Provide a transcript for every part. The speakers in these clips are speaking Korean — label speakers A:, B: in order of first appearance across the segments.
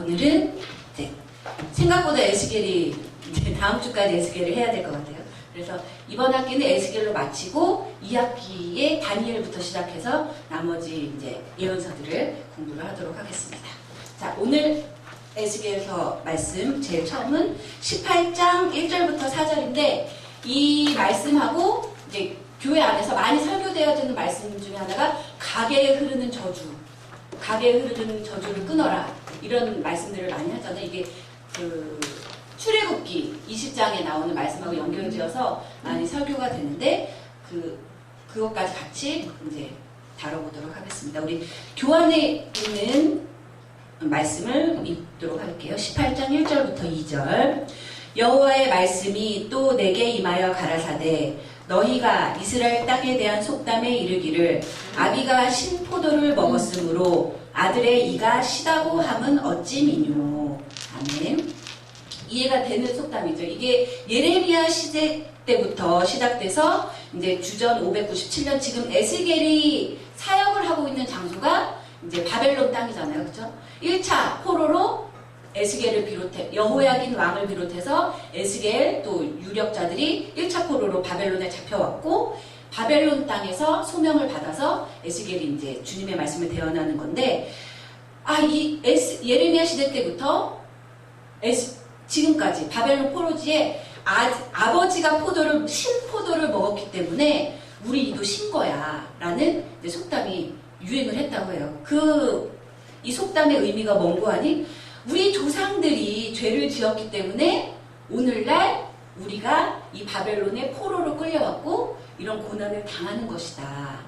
A: 오늘은 이제 생각보다 에스겔이 이제 다음 주까지 에스겔을 해야 될 것 같아요. 그래서 이번 학기는 에스겔로 마치고 2학기에 다니엘부터 시작해서 나머지 이제 예언서들을 공부를 하도록 하겠습니다. 자, 오늘 에스겔서 말씀 제일 처음은 18장 1절부터 4절인데 이 말씀하고 이제 교회 안에서 많이 설교되어지는 말씀 중에 하나가 가게에 흐르는 저주, 가게에 흐르는 저주를 끊어라, 이런 말씀들을 많이 하잖아요. 이게 그 출애굽기 20장에 나오는 말씀하고 연결지어서 많이 설교가 되는데 그것까지 같이 이제 다뤄보도록 하겠습니다. 우리 교환에 있는 말씀을 읽도록 할게요. 18장 1절부터 2절. 여호와의 말씀이 또 내게 임하여 가라사대 너희가 이스라엘 땅에 대한 속담에 이르기를 아비가 신포도를 먹었으므로 아들의 이가 시다고 함은 어찌미뇨. 아멘. 이해가 되는 속담이죠. 이게 예레미야 시대 때부터 시작돼서 이제 주전 597년 지금 에스겔이 사역을 하고 있는 장소가 이제 바벨론 땅이잖아요. 그렇죠? 1차 포로로 에스겔을 비롯해 여호야긴 왕을 비롯해서 에스겔 또 유력자들이 1차 포로로 바벨론에 잡혀왔고 바벨론 땅에서 소명을 받아서 에스겔이 이제 주님의 말씀을 대언하는 건데 예레미야 시대 때부터 지금까지 바벨론 포로지에 아버지가 신포도를 먹었기 때문에 우리 이도 신 거야 라는 속담이 유행을 했다고 해요. 이 속담의 의미가 뭔고 하니 우리 조상들이 죄를 지었기 때문에 오늘날 우리가 이 바벨론의 포로로 끌려왔고 이런 고난을 당하는 것이다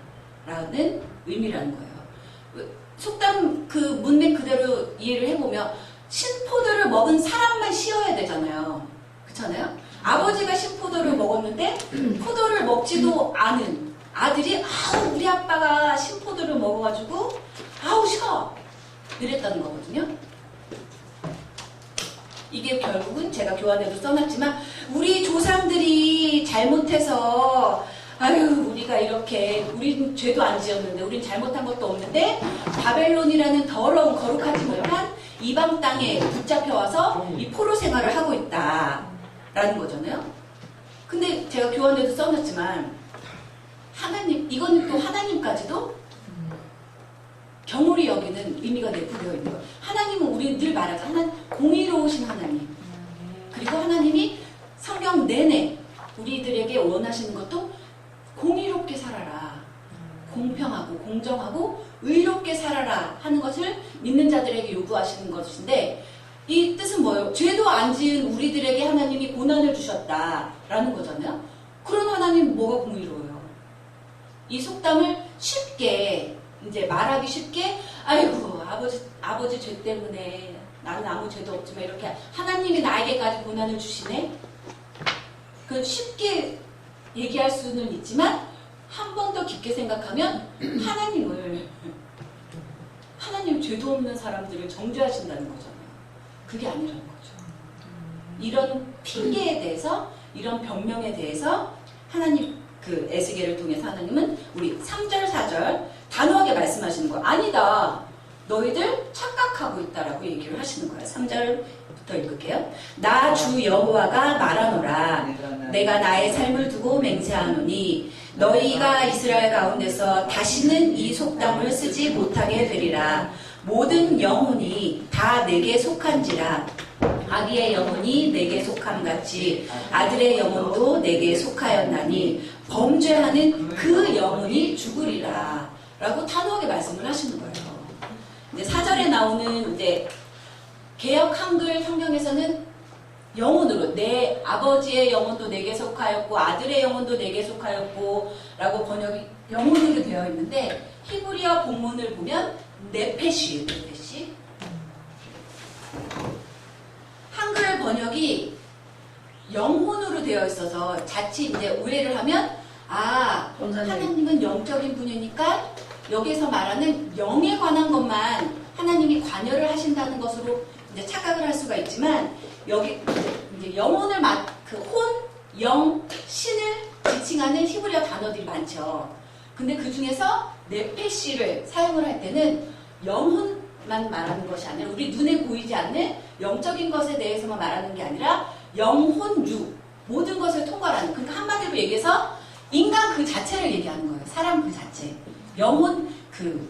A: 라는 의미라는 거예요. 속담 그 문맥 그대로 이해를 해보면 신포도를 먹은 사람만 쉬어야 되잖아요. 그렇잖아요? 아버지가 신포도를 먹었는데 포도를 먹지도 않은 아들이 우리 아빠가 신포도를 먹어가지고 쉬어 이랬다는 거거든요. 이게 결국은 제가 교환에도 써놨지만 우리 조상들이 잘못해서 우리가 이렇게 우린 죄도 안 지었는데 우린 잘못한 것도 없는데 바벨론이라는 더러운 거룩하지 못한 이방 땅에 붙잡혀와서 이 포로 생활을 하고 있다라는 거잖아요. 근데 제가 교환에도 써놨지만 이거는 또 하나님까지도 경홀히 여기는 의미가 내포되어 있는 거예요. 하나님은 우리 늘 말하죠. 공의로우신 하나님. 그리고 하나님이 성경 내내 우리들에게 원하시는 것도 공의롭게 살아라. 공평하고 공정하고 의롭게 살아라 하는 것을 믿는 자들에게 요구하시는 것인데 이 뜻은 뭐예요? 죄도 안 지은 우리들에게 하나님이 고난을 주셨다라는 거잖아요. 그런 하나님 뭐가 공의로워요? 이 속담을 쉽게 이제 말하기 쉽게 아버지 죄 때문에 나는 아무 죄도 없지만 이렇게 하나님이 나에게까지 고난을 주시네. 그 쉽게 얘기할 수는 있지만 한 번 더 깊게 생각하면 하나님 죄도 없는 사람들을 정죄하신다는 거잖아요. 그게 아니라는 거죠. 이런 핑계에 대해서 이런 변명에 대해서 하나님 에스겔을 통해서 하나님은 우리 3절 4절 단호하게 말씀하시는 거예요. 아니다. 너희들 착각하고 있다라고 얘기를 하시는 거예요. 3절부터 읽을게요. 나 주 여호와가 말하노라. 내가 나의 삶을 두고 맹세하노니 너희가 이스라엘 가운데서 다시는 이 속담을 쓰지 못하게 되리라. 모든 영혼이 다 내게 속한지라. 아기의 영혼이 내게 속함같이 아들의 영혼도 내게 속하였나니 범죄하는 그 영혼이 죽으리라. 라고 단호하게 말씀을 하시는 거예요. 이제 4절에 나오는 이제 개역 한글 성경에서는 영혼으로 내 아버지의 영혼도 내게 속하였고 아들의 영혼도 내게 속하였고 라고 번역이 영혼으로 되어 있는데 히브리어 본문을 보면 네페시 한글 번역이 영혼으로 되어 있어서 자칫 이제 오해를 하면 하나님은 영적인 분이니까 여기서 말하는 영에 관한 것만 하나님이 관여를 하신다는 것으로 이제 착각을 할 수가 있지만 여기 이제 영혼을 영, 신을 지칭하는 히브리어 단어들이 많죠. 근데 그 중에서 네페시를 사용을 할 때는 말하는 것이 아니라 우리 눈에 보이지 않는 영적인 것에 대해서만 말하는 게 아니라 영혼, 유 모든 것을 통괄하는, 그러니까 한마디로 얘기해서 인간 그 자체를 얘기하는 거예요. 사람 그 자체. 영혼 그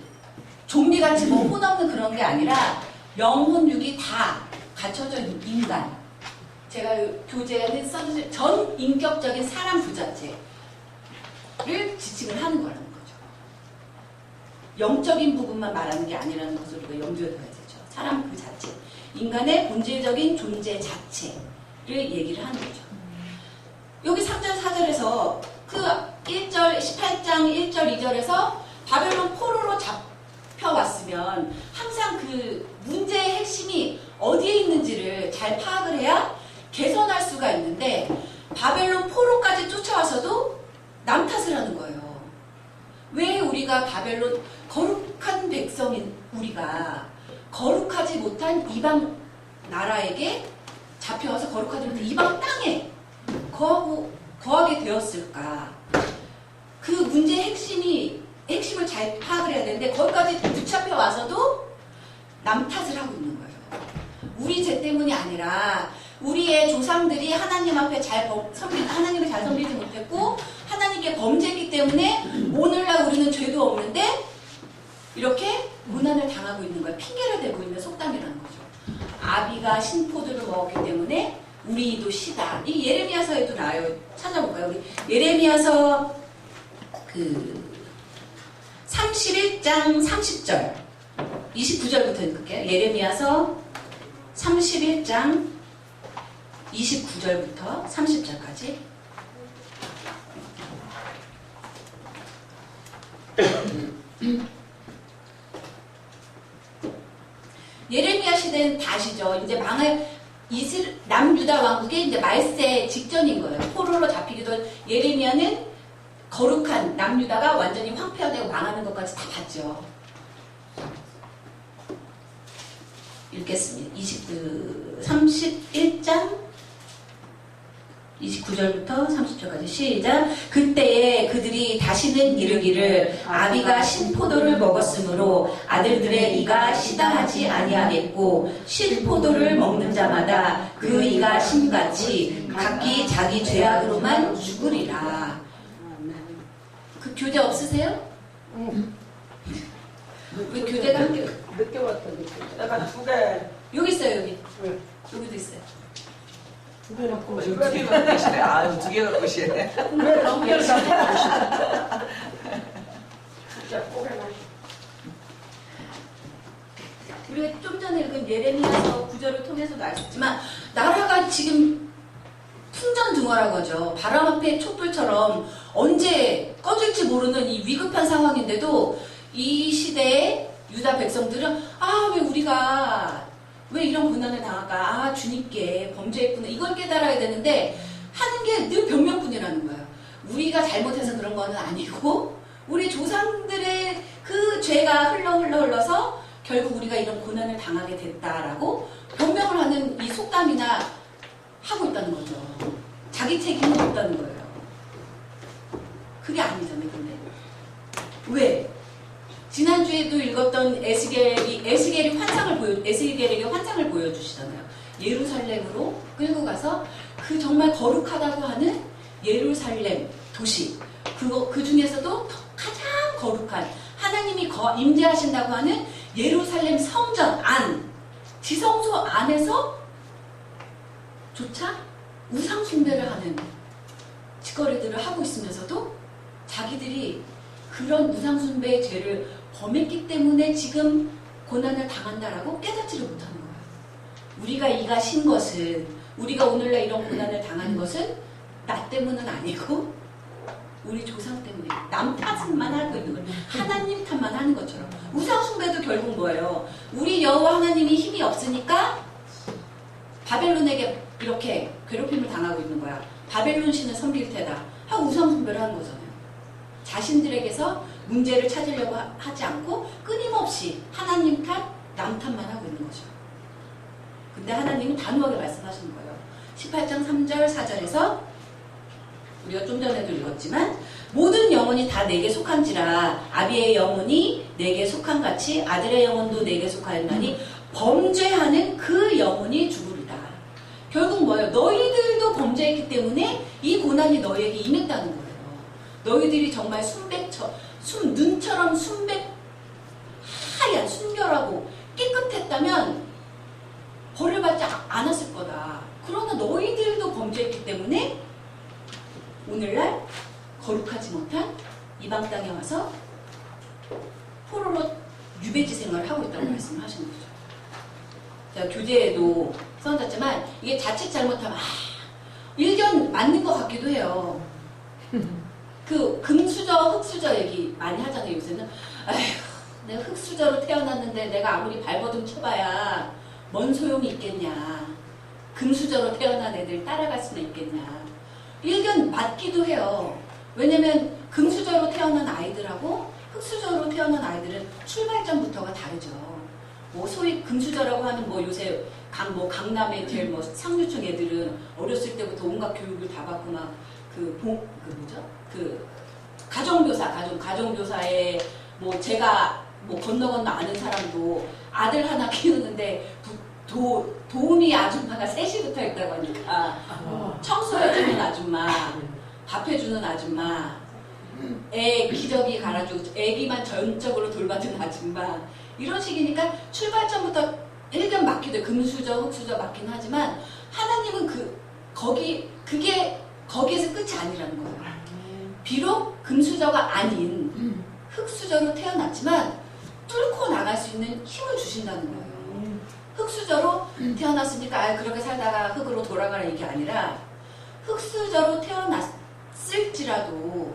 A: 좀비같이 뭐 혼 없는 그런 게 아니라 영혼, 육이 다 갖춰져 있는 인간. 제가 교재에는 써주신 전 인격적인 사람 그 자체를 지칭을 하는 거라는 거죠. 영적인 부분만 말하는 게 아니라는 것을 우리가 염두에 둬야 되죠. 사람 그 자체. 인간의 본질적인 존재 자체를 얘기를 하는 거죠. 여기 3절, 4절에서 그 1절, 18장 1절, 2절에서 바벨론 포로로 잡혀왔으면 항상 그 문제의 핵심이 어디에 있는지를 잘 파악을 해야 개선할 수가 있는데 바벨론 포로까지 쫓아와서도 남 탓을 하는 거예요. 왜 우리가 바벨론 거룩한 백성인 우리가 거룩하지 못한 이방 나라에게 잡혀와서 거룩하지 못한 이방 땅에 거하게 되었을까? 그 문제의 핵심을 잘 파악을 해야 되는데 거기까지 붙잡혀 와서도 남 탓을 하고 있는 거예요. 우리 죄 때문이 아니라 우리의 조상들이 하나님 앞에 하나님을 잘 섬기지 못했고 하나님께 범죄했기 때문에 오늘날 우리는 죄도 없는데 이렇게 고난을 당하고 있는 거예요. 핑계를 대고 있는 속담이라는 거죠. 아비가 신포도를 먹었기 때문에 우리도 시다. 이 예레미야서에도 나와요. 찾아볼까요? 우리 예레미야서 그 31장 30절 29절부터 읽을게요. 예레미야서 31장 29절부터 30절까지 예레미야 시대는 다시죠. 이제 남유다 왕국의 이제 말세 직전인 거예요. 포로로 잡히기도 한 예레미야는 거룩한 남유다가 완전히 황폐화되고 망하는 것까지 다 봤죠. 읽겠습니다. 31장 29절부터 30절까지 시작. 그때에 그들이 다시는 이르기를 아비가 신포도를 먹었으므로 아들들의 이가 시다하지 아니하겠고 신포도를 먹는 자마다 그 이가 신같이 각기 자기 죄악으로만 죽으리라. 그 교재 없으세요? 왜 교재가 한 개?
B: 늦게 왔다. 내가 2개.
A: 여기 있어요. 여기.
B: 왜?
A: 여기도 있어요.
B: 2개 갖고
C: 지금 2개 갖고 계시네. 아유, 2개 갖고 계시네.
B: 왜 넘겨서 진짜 꼬개나.
A: 우리가 좀 전에 읽은 예레미야서 구절을 통해서도 알 수 있지만 나라가 지금 풍전등화라고 하죠. 바람 앞에 촛불처럼 언제 꺼질지 모르는 이 위급한 상황인데도 이 시대에 유다 백성들은 왜 우리가 왜 이런 고난을 당할까? 주님께 범죄했구나. 이걸 깨달아야 되는데 하는 게 늘 변명뿐이라는 거예요. 우리가 잘못해서 그런 거는 아니고 우리 조상들의 그 죄가 흘러서 결국 우리가 이런 고난을 당하게 됐다라고 변명을 하는 이 속담이나 하고 있다는 거죠. 자기 책임은 없다는 거예요. 그게 아니잖아요. 근데 왜? 지난주에도 읽었던 에스겔에게 환상을 보여주시잖아요. 예루살렘으로 끌고 가서 그 정말 거룩하다고 하는 예루살렘 도시, 그 중에서도 가장 거룩한 하나님이 임재하신다고 하는 예루살렘 성전 안, 지성소 안에서 조차 우상 숭배를 하는 짓거리들을 하고 있으면서도 자기들이 그런 우상 숭배의 죄를 범했기 때문에 지금 고난을 당한다라고 깨닫지를 못하는 거예요. 우리가 이가 신 것은, 우리가 오늘날 이런 고난을 당하는 것은 나 때문은 아니고 우리 조상 때문에 남 탓만 하고 있는 거예요. 하나님 탓만 하는 것처럼. 우상 숭배도 결국 뭐예요? 우리 여호와 하나님이 힘이 없으니까 바벨론에게 이렇게 괴롭힘을 당하고 있는 거야. 바벨론 신을 섬길 테다 하고 우상 숭배를 하는 거잖아요. 자신들에게서 문제를 찾으려고 하지 않고 끊임없이 하나님 탓, 남 탓만 하고 있는 거죠. 근데 하나님은 단호하게 말씀하시는 거예요. 18장 3절, 4절에서 우리가 좀 전에도 읽었지만 모든 영혼이 다 내게 속한지라 아비의 영혼이 내게 속한 같이 아들의 영혼도 내게 속하였나니 범죄하는 그 영혼이 죽으리다. 결국 뭐예요? 너희들도 범죄했기 때문에 이 고난이 너희에게 임했다는 거예요. 너희들이 정말 눈처럼 하얀 순결하고 깨끗했다면 벌을 받지 않았을 거다. 그러나 너희들도 범죄했기 때문에 오늘날 거룩하지 못한 이방 땅에 와서 포로로 유배지 생활을 하고 있다고 말씀을 하시는 거죠. 제가 교재에도 써놨지만 이게 자칫 잘못하면 일견 맞는 것 같기도 해요. 그 금수저, 흙수저 얘기 많이 하잖아요. 요새는 아휴, 내가 흙수저로 태어났는데 내가 아무리 발버둥 쳐봐야 뭔 소용이 있겠냐. 금수저로 태어난 애들 따라갈 수는 있겠냐. 일견 맞기도 해요. 왜냐면 금수저로 태어난 아이들하고 흙수저로 태어난 아이들은 출발점부터가 다르죠. 뭐 소위 금수저라고 하는 뭐 요새 강남의 제일 뭐 상류층 애들은 어렸을 때부터 온갖 교육을 다 받고 막 가정교사에 뭐 제가 뭐 건너 아는 사람도 아들 하나 키우는데 도우미 아줌마가 셋이 붙어 있다고 하니까 청소해주는 아줌마, 밥해주는 아줌마, 애 기저귀 갈아주고 애기만 전적으로 돌봐주는 아줌마 이런 식이니까 출발점부터 일견 맞기도 해요. 금수저, 흙수저 맞긴 하지만 하나님은 거기에서 끝이 아니라는 거예요. 비록 금수저가 아닌 흙수저로 태어났지만 뚫고 나갈 수 있는 힘을 주신다는 거예요. 흙수저로 태어났으니까 그렇게 살다가 흙으로 돌아가라 이게 아니라 흙수저로 태어났을지라도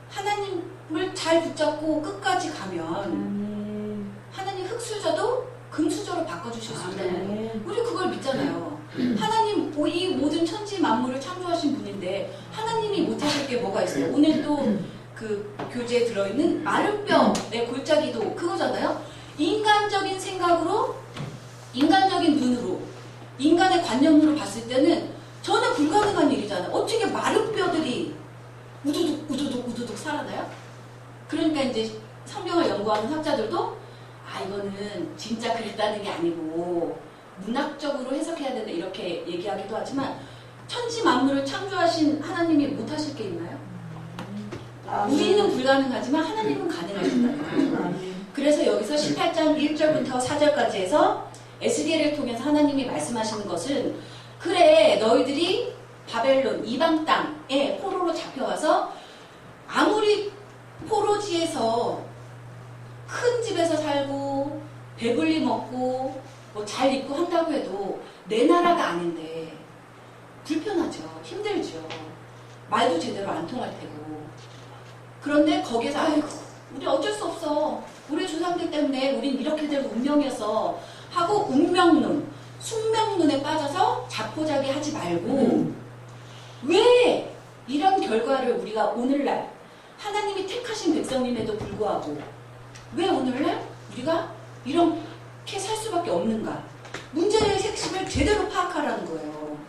A: 하나님을 잘 붙잡고 끝까지 가면 하나님 흙수저도 금수저로 바꿔주실 수 있다는 거예요. 우리 그걸 믿잖아요. 하나님 이 모든 천지 만물을 창조하신 분인데 하나님이 못하실 게 뭐가 있어요? 오늘 또 그 교재에 들어있는 마른 뼈의 골짜기도 그거잖아요. 인간적인 생각으로 인간적인 눈으로 인간의 관념으로 봤을 때는 전혀 불가능한 일이잖아요. 어떻게 마른 뼈들이 우두둑 살아나요? 그러니까 이제 성경을 연구하는 학자들도 이거는 진짜 그랬다는 게 아니고 문학적으로 해석해야 된다 이렇게 얘기하기도 하지만 천지 만물을 창조하신 하나님이 못하실 게 있나요? 우리는 불가능하지만 하나님은 가능하신다는 거예요. 그래서 여기서 18장 1절부터 4절까지 해서 에스겔을 통해서 하나님이 말씀하시는 것은 그래 너희들이 바벨론 이방 땅에 포로로 잡혀와서 아무리 포로지에서 큰 집에서 살고 배불리 먹고 뭐 잘 입고 한다고 해도 내 나라가 아닌데 불편하죠. 힘들죠. 말도 제대로 안 통할 테고 그런데 거기에서 아이고 우리 어쩔 수 없어. 우리 조상들 때문에 우린 이렇게 될 운명이었어 하고 운명론, 숙명론에 빠져서 자포자기 하지 말고 왜 이런 결과를 우리가 오늘날 하나님이 택하신 백성임에도 불구하고 왜 오늘날 우리가 이렇게 살 수밖에 없는가? 문제의 핵심을 제대로 파악하라는 거예요.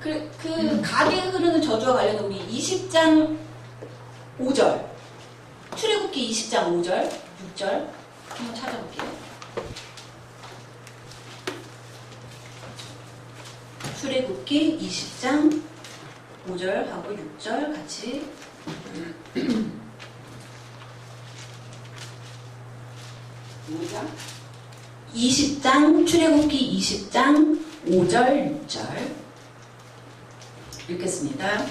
A: 그 가게에 흐르는 저주와 관련된 우리 20장 5절 출애굽기 20장 5절 6절 한번 찾아볼게요. 출애굽기 20장 5절하고 6절 같이 20장 출애굽기 20장 5절 6절 읽겠습니다.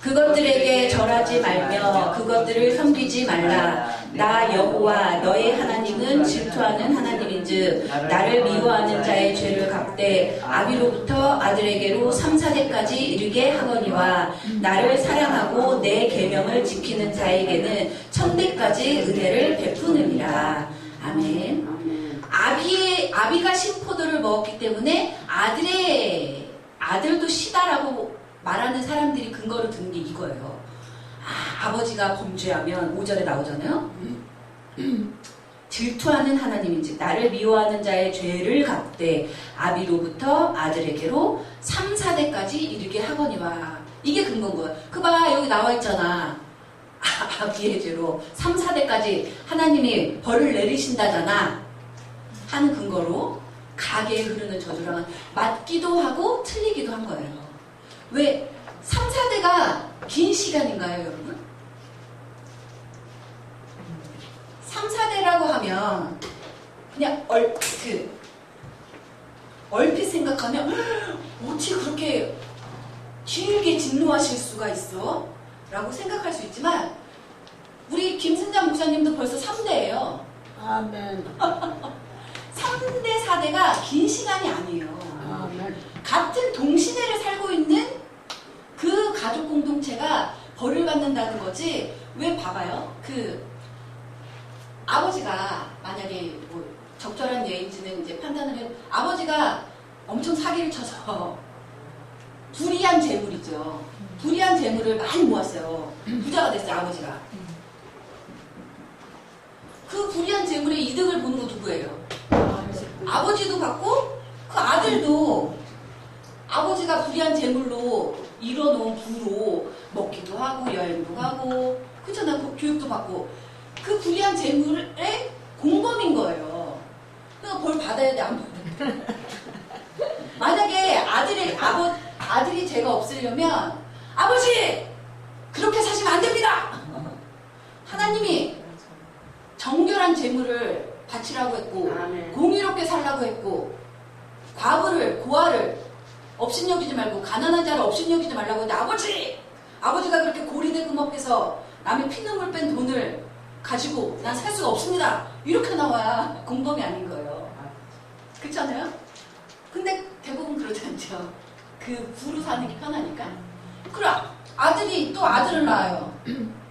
A: 그것들에게 절하지 말며 그것들을 섬기지 말라. 나 여호와 너의 하나님은 질투하는 하나님인즉 나를 미워하는 자의 죄를 갚되 아비로부터 아들에게로 3, 4대까지 이르게 하거니와 나를 사랑하고 내 계명을 지키는 자에게는 1000대까지 은혜를 베푸느니라. 아멘. 아비가 신포도를 먹었기 때문에 아들도 시다라고 말하는 사람들이 근거로 드는 게 이거예요. 아버지가 범죄하면 5절에 나오잖아요. 질투하는 하나님인즉 나를 미워하는 자의 죄를 갚되 아비로부터 아들에게로 3, 4대까지 이르게 하거니와. 이게 근거인 거야. 그봐 여기 나와 있잖아. 아비의 죄로 3, 4대까지 하나님이 벌을 내리신다잖아 하는 근거로 가게에 흐르는 저주랑은 맞기도 하고 틀리기도 한 거예요. 왜? 3, 4대가 긴 시간인가요, 여러분? 3, 4대라고 하면 그냥 얼핏 생각하면 어떻게 그렇게 길게 진노하실 수가 있어? 라고 생각할 수 있지만 우리 김순자 목사님도 벌써 3대예요.
B: 아멘.
A: 3대, 4대가 긴 시간이 아니에요.
B: 아멘.
A: 같은 동시대를 살고 있는 그 가족 공동체가 벌을 받는다는 거지. 왜 봐봐요. 아버지가 만약에 뭐 적절한 예인지는 이제 판단을 해. 아버지가 엄청 사기를 쳐서 불이한 재물이죠. 불이한 재물을 많이 모았어요. 부자가 됐어요, 아버지가. 그 불이한 재물의 이득을 보는 거 누구예요? 아버지도 받고 그 아들도 아버지가 불이한 재물로 잃어놓은 부로 먹기도 하고 여행도 가고 그렇잖아. 교육도 받고 그 불이한 재물의 공범인 거예요. 그러니까 벌 받아야 돼, 안 받아야 돼? 만약에 아들이 죄가 없으려면 아버지 그렇게 사시면 안 됩니다. 하나님이 정결한 재물을 바치라고 했고
B: 아멘.
A: 공의롭게 살라고 했고 과부를 고아를 업신여기지 말고 가난한 자를 업신여기지 말라고 했는데 아버지가 그렇게 고리대금업해서 남의 피눈물 뺀 돈을 가지고 난 살 수가 없습니다. 이렇게 나와야 공범이 아닌 거예요. 그렇잖아요? 근데 대부분 그러지 않죠. 그 부로 사는 게 편하니까. 그럼 아들이 또 아들을 낳아요.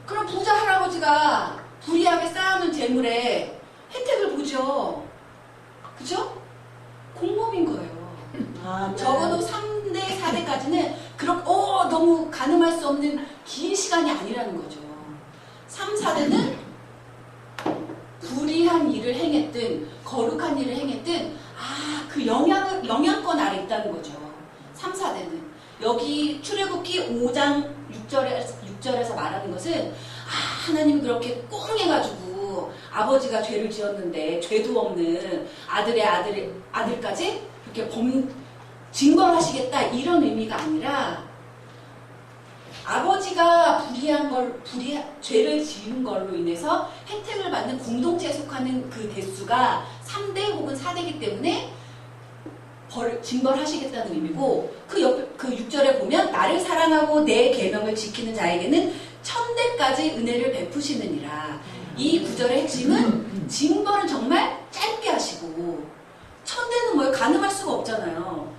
A: 그럼 부자 할아버지가 불이하게 쌓아놓은 재물에 혜택을 보죠. 그죠? 공범인 거예요.
B: 아멘.
A: 적어도 3대, 4대까지는 너무 가늠할 수 없는 긴 시간이 아니라는 거죠. 3, 4대는 불의한 일을 행했든 거룩한 일을 행했든 그 영향권 아래 있다는 거죠. 3, 4대는. 여기 출애굽기 5장 6절에서 말하는 것은 하나님이 그렇게 꽁 해가지고 아버지가 죄를 지었는데 죄도 없는 아들까지 이렇게 징벌하시겠다 이런 의미가 아니라 아버지가 죄를 지은 걸로 인해서 혜택을 받는 공동체에 속하는 그 대수가 3대 혹은 4대이기 때문에 징벌하시겠다는 의미고 그 6절에 보면 나를 사랑하고 내 계명을 지키는 자에게는 1000대까지 은혜를 베푸시느니라. 이 구절의 핵심은 징벌은 정말 짧게 하시고 1000대는 뭐예요? 가늠할 수가 없잖아요.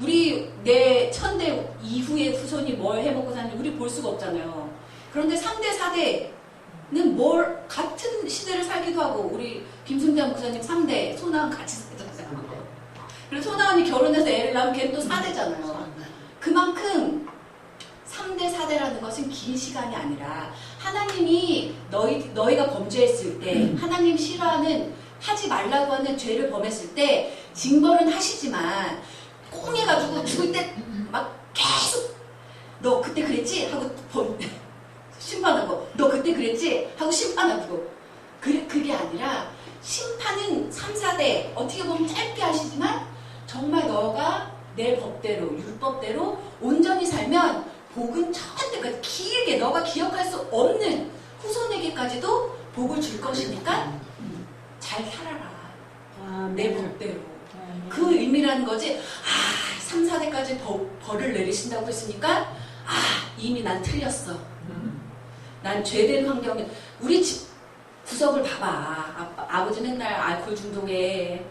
A: 우리 내 1000대 이후의 후손이 뭘 해먹고 사는지 우리 볼 수가 없잖아요. 그런데 3대, 4대는 같은 시대를 살기도 하고 우리 김순자 목사님 3대 소나원 같이 살잖아요. 그리고 소나원이 결혼해서 애를 낳으면 걔는 또 4대잖아요. 그만큼 3대, 4대라는 것은 긴 시간이 아니라 하나님이 너희가 범죄했을 때 하나님 싫어하는 하지 말라고 하는 죄를 범했을 때 징벌은 하시지만 꽁 해가지고 죽을 때 막 계속 너 그때 그랬지? 하고 심판하고 너 그때 그랬지? 하고 심판하고 그게 아니라 심판은 3, 4대 어떻게 보면 짧게 하시지만 정말 너가 내 법대로 율법대로 온전히 살면 복은 천대까지 길게 너가 기억할 수 없는 후손에게까지도 복을 줄 것이니까 잘 살아라. 내 법대로. 그 의미라는 거지. 3, 4대까지 벌을 내리신다고 했으니까 이미 난 틀렸어. 난 죄된 환경에 우리 집 구석을 봐봐. 아버지 맨날 알코올 중독에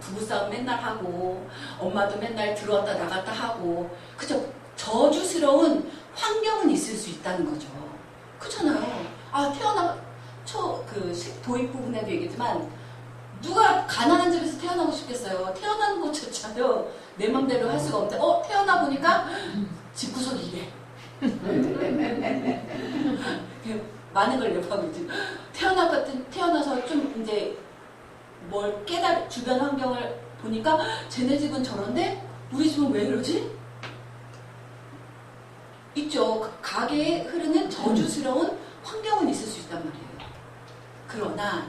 A: 부부싸움 맨날 하고 엄마도 맨날 들어왔다 나갔다 하고 그죠? 저주스러운 환경은 있을 수 있다는 거죠. 그렇잖아요. 도입 부분에도 얘기했지만 누가 가난한 집에서 태어나고 싶겠어요. 태어나는 것조차도 내 맘대로 할 수가 없는데 태어나 보니까 집구석이 이래. 많은 걸 접하고 있지. 태어나서 좀 이제 뭘 주변 환경을 보니까 쟤네 집은 저런데 우리 집은 왜 이러지? 있죠. 가게에 흐르는 저주스러운 환경은 있을 수 있단 말이에요. 그러나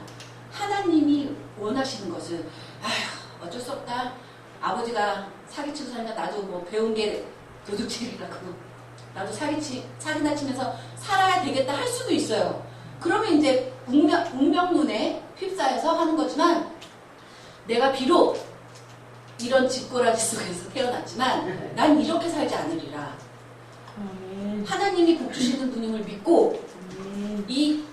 A: 하나님이 원하시는 것은 아휴 어쩔 수 없다. 아버지가 사기치고 살니까 나도 뭐 배운 게 도둑질이라고 나도 사기나 치면서 살아야 되겠다 할 수도 있어요. 그러면 이제 운명론에 휩싸여서 하는 거지만 내가 비록 이런 집꼬라지 속에서 태어났지만 난 이렇게 살지 않으리라.
B: 아멘.
A: 하나님이 복 주시는 분임을 믿고
B: 아멘.
A: 이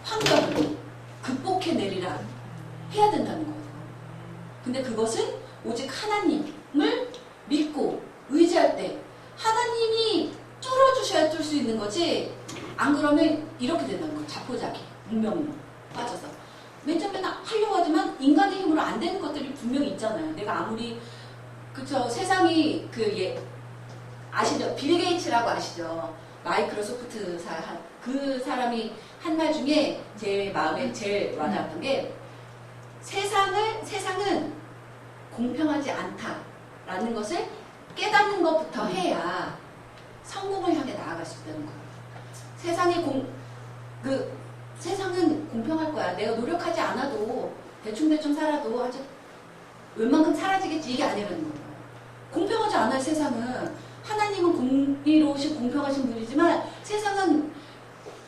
A: 환경을 극복해내리라 해야 된다는 거예요. 근데 그것은 오직 하나님을 믿고 의지할 때 하나님이 뚫어주셔야 뚫을 수 있는 거지. 안 그러면 이렇게 된다는 거예요. 자포자기, 운명론 빠져서 맨 처음에는 하려고 하지만 인간의 힘으로 안 되는 것들이 분명히 있잖아요. 내가 아무리 그쵸 세상이 아시죠? 빌 게이츠라고 아시죠? 마이크로소프트 그 사람이 한 말 중에 제 마음에 제일 와닿았던 게 세상은 공평하지 않다라는 것을 깨닫는 것부터 해야 성공을 향해 나아갈 수 있다는 거예요. 세상은 공평할 거야. 내가 노력하지 않아도 대충 살아도 아주 웬만큼 사라지겠지 이게 아니라는 거예요. 공평하지 않아요. 세상은. 하나님은 공의로우신 공평하신 분이지만 세상은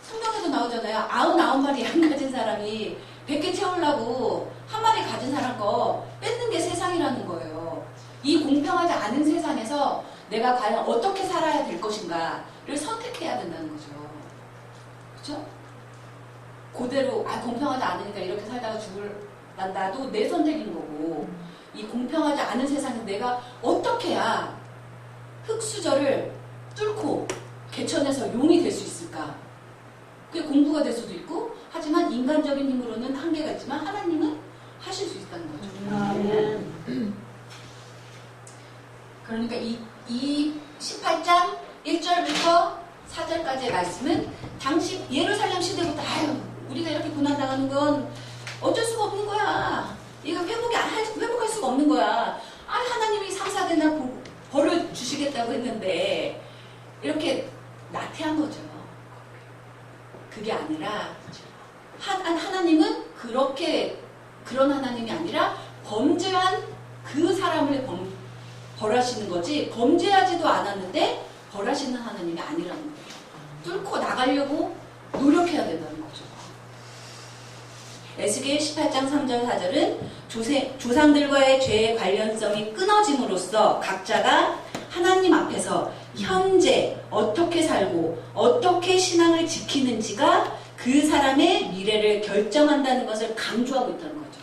A: 성경에도 나오잖아요. 99마리 양 가진 사람이 100개 채우려고 한 마리 가진 사람 거 뺏는 게 세상이라는 거예요. 이 공평하지 않은 세상에서 내가 과연 어떻게 살아야 될 것인가를 선택해야 된다는 거죠. 그렇죠? 그대로 공평하지 않으니까 이렇게 살다가 난다도 내 선택인 거고 이 공평하지 않은 세상에서 내가 어떻게 해야 흙수저를 뚫고 개천에서 용이 될 수 있을까? 그게 공부가 될 수도 있고 하지만 인간적인 힘으로는 한계가 있지만 하나님은 하실 수 있다는 거죠.
B: 아멘.
A: 그러니까 이 18장 1절부터 4절까지의 말씀은 당시 예루살렘 시대부터 우리가 이렇게 고난당하는 건 어쩔 수가 없는 거야. 이거 회복할 수가 없는 거야. 하나님이 3, 4대나 벌을 주시겠다고 했는데 이렇게 나태한 거죠. 그게 아니라 하나님은 그런 하나님이 아니라 범죄한 그 사람을 벌하시는 거지 범죄하지도 않았는데 벌하시는 하나님이 아니라는 거예요. 뚫고 나가려고 노력해야 된다는 거죠. 에스겔 18장 3절 4절은 조상들과의 죄의 관련성이 끊어짐으로써 각자가 하나님 앞에서 현재 어떻게 살고 어떻게 신앙을 지키는지가 그 사람의 미래를 결정한다는 것을 강조하고 있다는 거죠.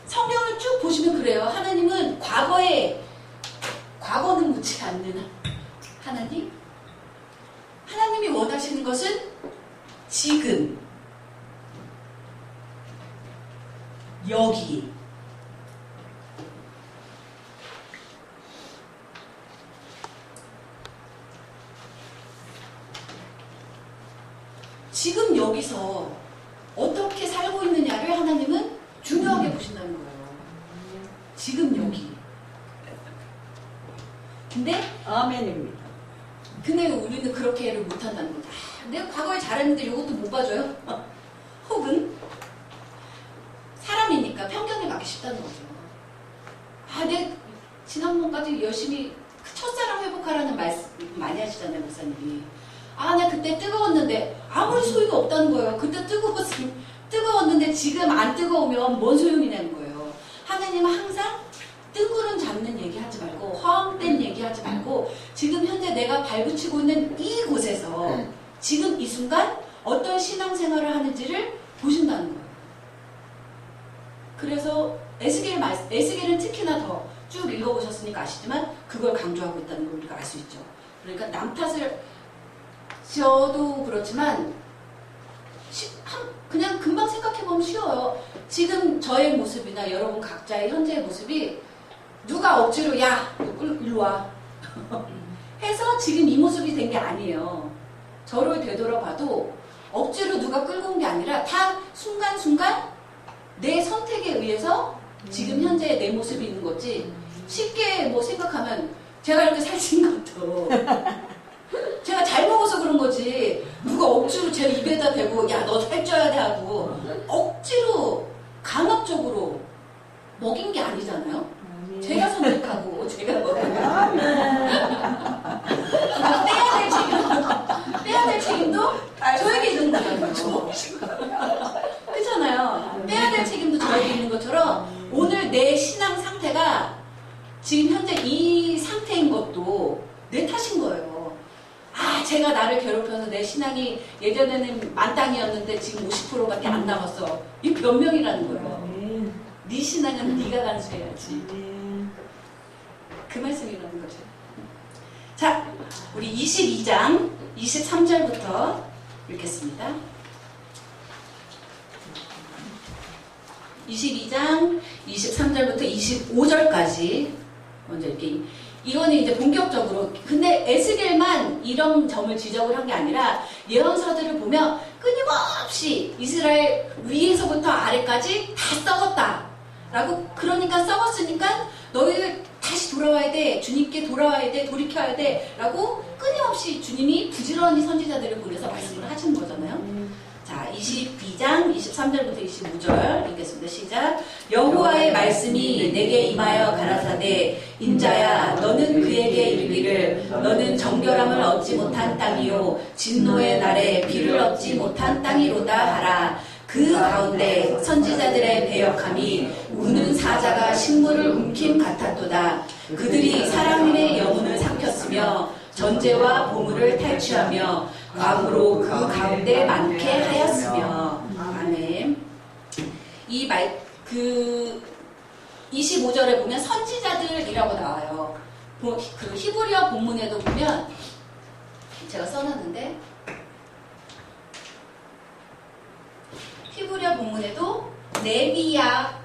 A: 성경을 쭉 보시면 그래요. 하나님은 과거는 묻지 않는 하나님. 하나님이 원하시는 것은 지금 여기 지금 여기서 어떻게 살고 있느냐를 하나님은 중요하게 보신다는 거예요. 지금 여기.
B: 아멘입니다.
A: 근데 우리는 그렇게를 못한다는 거죠. 내가 과거에 잘했는데 이것도 못 봐줘요? 혹은 사람이니까 편견에 맞기 쉽다는 거죠. 내 지난번까지 열심히 첫사랑 회복하라는 말씀 많이 하시잖아요, 목사님이. 나 그때 뜨거웠는데 아무리 소용이 없다는 거예요. 그때 뜨거웠는데 지금 안 뜨거우면 뭔 소용이냐는 거예요. 하나님은 항상 뜨구름 잡는 얘기하지 말고 허황된 얘기하지 말고 지금 현재 내가 발붙이고 있는 이곳에서 지금 이 순간 어떤 신앙생활을 하는지를 보신다는 거예요. 그래서 에스겔은 특히나 더 쭉 읽어보셨으니까 아시지만 그걸 강조하고 있다는 걸 우리가 알 수 있죠. 그러니까 남 탓을 저도 그렇지만 그냥 금방 생각해보면 쉬워요. 지금 저의 모습이나 여러분 각자의 현재의 모습이 누가 억지로 야 일로 와 해서 지금 이 모습이 된 게 아니에요. 저를 되돌아봐도 억지로 누가 끌고 온 게 아니라 다 순간순간 내 선택에 의해서 지금 현재 내 모습이 있는 거지. 쉽게 뭐 생각하면 제가 이렇게 살찐 것도 제가 잘 먹어서 그런 거지. 누가 억지로 제 입에다 대고 야 너 살쪄야 돼 하고 억지로 강압적으로 먹인 게 아니잖아요. 제가 선택하고 제가 먹는 빼야 될 책임도 저에게 있는 거잖아요. 그렇잖아요. 빼야 될 책임도 저에게 있는 것처럼 오늘 내 신앙 상태가 지금 현재 이 상태인 것도 내 탓인 거예요. 아, 제가 나를 괴롭혀서 내 신앙이 예전에는 만땅이었는데 지금 50%밖에 안 남았어. 이 변명이라는 거예요. 네 신앙은 네가 간수해야지. 그 말씀이라는 거죠. 자, 우리 22장 23절부터 읽겠습니다. 22장 23절부터 25절까지 먼저 이렇게 이거는 이제 본격적으로 근데 에스겔만 이런 점을 지적을 한 게 아니라 예언서들을 보면 끊임없이 이스라엘 위에서부터 아래까지 다 썩었다 라고 그러니까 썩었으니까 너희들 다시 돌아와야 돼 주님께 돌아와야 돼 돌이켜야 돼 라고 끊임없이 주님이 부지런히 선지자들을 보내서 말씀을 하시는 거잖아요. 자, 22장 23절부터 25절 읽겠습니다. 시작. 여호와의 말씀이 내게 임하여 가라사대 인자야 너는 그에게 이르기를 너는 정결함을 얻지 못한 땅이요 진노의 날에 비를 얻지 못한 땅이로다 하라. 그 가운데 선지자들의 배역함이 우는 사자가 식물을 움킴 같았도다. 그들이 사람의 영혼을 삼켰으며 전제와 보물을 탈취하며 과부로 그 가운데 많게 하였으며. 아멘. 이 말, 25절에 보면 선지자들이라고 나와요. 그 히브리어 본문에도 보면 제가 써놨는데 히브리어 본문에도 네비야,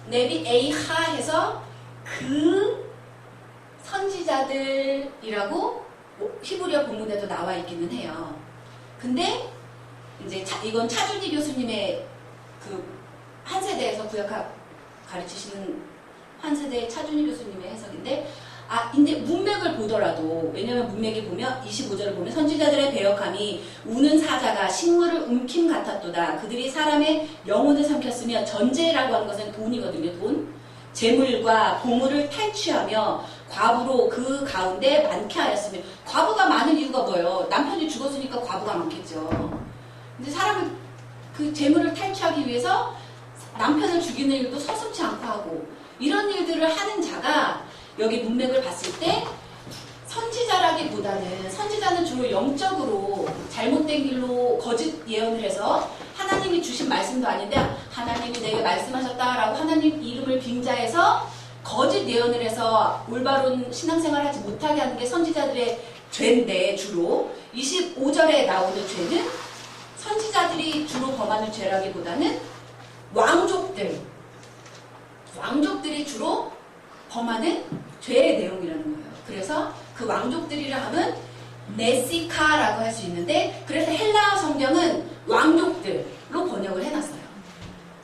A: 네비에이하 해서 그 선지자들이라고 히브리어 본문에도 나와 있기는 해요. 근데 이제 이건 차준희 교수님의 그 한 세대에서 구약학 가르치시는 한 세대의 차준희 교수님의 해석인데 근데 문맥을 보더라도 왜냐면 문맥에 보면 25절을 보면 선지자들의 배역함이 우는 사자가 식물을 움킴 같았도다. 그들이 사람의 영혼을 삼켰으며 전제라고 하는 것은 돈이거든요. 돈. 재물과 보물을 탈취하며 과부로 그 가운데 많게 하였으며 과부가 많은 이유가 뭐예요? 남편이 죽었으니까 과부가 많겠죠. 근데 사람을 그 재물을 탈취하기 위해서 남편을 죽이는 일도 서슴지 않고 하고 이런 일들을 하는 자가 여기 문맥을 봤을 때 선지자라기보다는 선지자는 주로 영적으로 잘못된 길로 거짓 예언을 해서 하나님이 주신 말씀도 아닌데 하나님이 내게 말씀하셨다라고 하나님 이름을 빙자해서 거짓 예언을 해서 올바른 신앙생활을 하지 못하게 하는 게 선지자들의 죄인데 주로 25절에 나오는 죄는 선지자들이 주로 범하는 죄라기보다는 왕족들이 주로 범하는 죄의 내용이라는 거예요. 그래서 그 왕족들이라 하면 네시카라고 할 수 있는데 그래서 헬라어 성경은 왕족들로 번역을 해놨어요.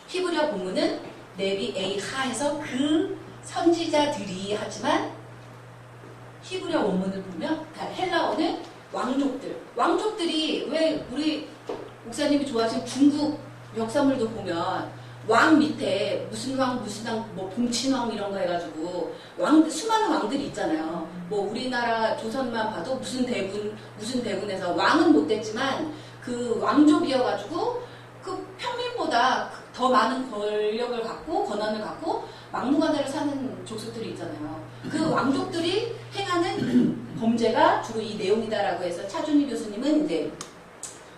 A: 히브리어 본문은 네비에이하 해서 그 선지자들이 하지만 히브리어 원문을 보면 헬라어는 왕족들이 왜 우리 목사님이 좋아하시는 중국 역사물도 보면 왕 밑에 무슨 왕 뭐 봉친왕 이런 거 해가지고 수많은 왕들이 있잖아요. 뭐 우리나라 조선만 봐도 무슨 대군에서 왕은 못됐지만 그 왕족이어가지고 그 평민보다 더 많은 권력을 갖고 권한을 갖고 막무가내로 사는 족속들이 있잖아요. 그 왕족들이 행하는 범죄가 주로 이 내용이다라고 해서 차준희 교수님은 이제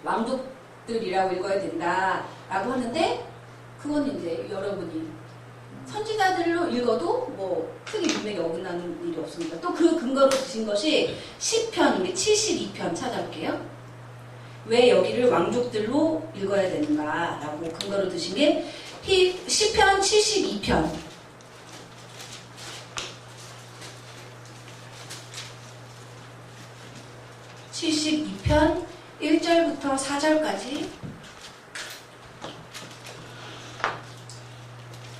A: 왕족들이라고 읽어야 된다라고 하는데 그건 이제 여러분이 선지자들로 읽어도 뭐 크게 문맥이 어긋나는 일이 없습니다. 또 그 근거로 드신 것이 시편 우리 72편 찾아볼게요. 왜 여기를 왕족들로 읽어야 되는가라고 근거로 드신 게 시편 72편 72편 1절부터 4절까지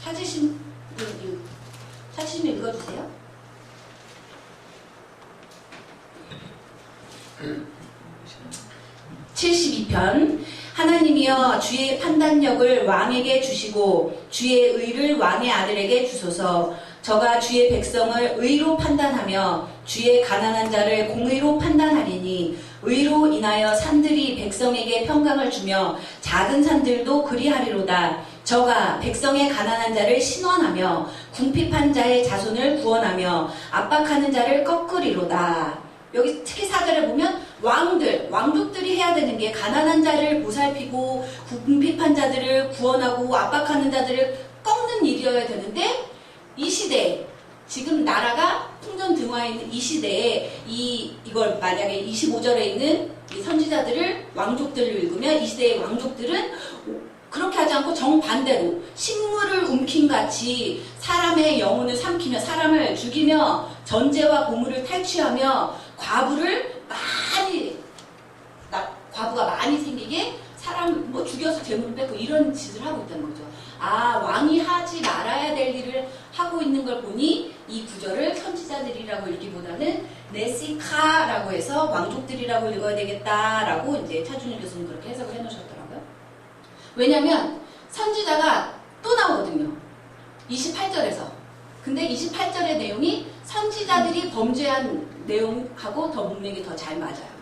A: 찾으시면 읽어주세요. 72편. 하나님이여 주의 판단력을 왕에게 주시고 주의 의를 왕의 아들에게 주소서. 저가 주의 백성을 의로 판단하며 주의 가난한 자를 공의로 판단하리니 의로 인하여 산들이 백성에게 평강을 주며 작은 산들도 그리하리로다. 저가 백성의 가난한 자를 신원하며 궁핍한 자의 자손을 구원하며 압박하는 자를 꺾으리로다. 여기 특히 4절에 보면 왕족들이 해야 되는 게 가난한 자를 보살피고 궁핍한 자들을 구원하고 압박하는 자들을 꺾는 일이어야 되는데 이 시대에 지금 나라가 풍전등화해 있는 이 시대에 이걸 만약에 25절에 있는 이 선지자들을 왕족들을 읽으면 이 시대의 왕족들은 그렇게 하지 않고 정반대로 식물을 움킨같이 사람의 영혼을 삼키며 사람을 죽이며 전제와 보물을 탈취하며 과부가 많이 생기게 사람 죽여서 재물 뺏고 이런 짓을 하고 있다는 거죠. 왕이 하지 말아야 될 일을 하고 있는 걸 보니 이 구절을 선지자들이라고 읽기보다는 네시카라고 해서 왕족들이라고 읽어야 되겠다라고 이제 차준일 교수님 그렇게 해석을 해놓으셨더라고요. 왜냐면 선지자가 또 나오거든요. 28절에서. 근데 28절의 내용이 선지자들이 범죄한 내용하고 더 문맥이 더 잘 맞아요.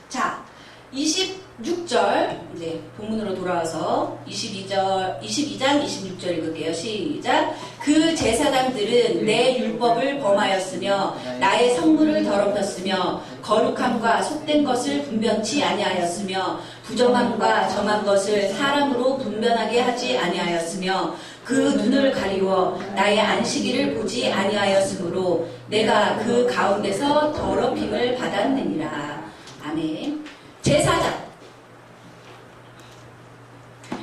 A: 자, 26절 이제 본문으로 돌아와서 22장 26절 읽을게요. 시작. 그 제사장들은 내 율법을 범하였으며 나의 성물을 더럽혔으며 거룩함과 속된 것을 분변치 아니하였으며 부정함과 정한 것을 사람으로 분변하게 하지 아니하였으며 그 눈을 가리워 나의 안식일을 보지 아니하였으므로 내가 그 가운데서 더럽힘을 받았느니라. 아멘. 제사장.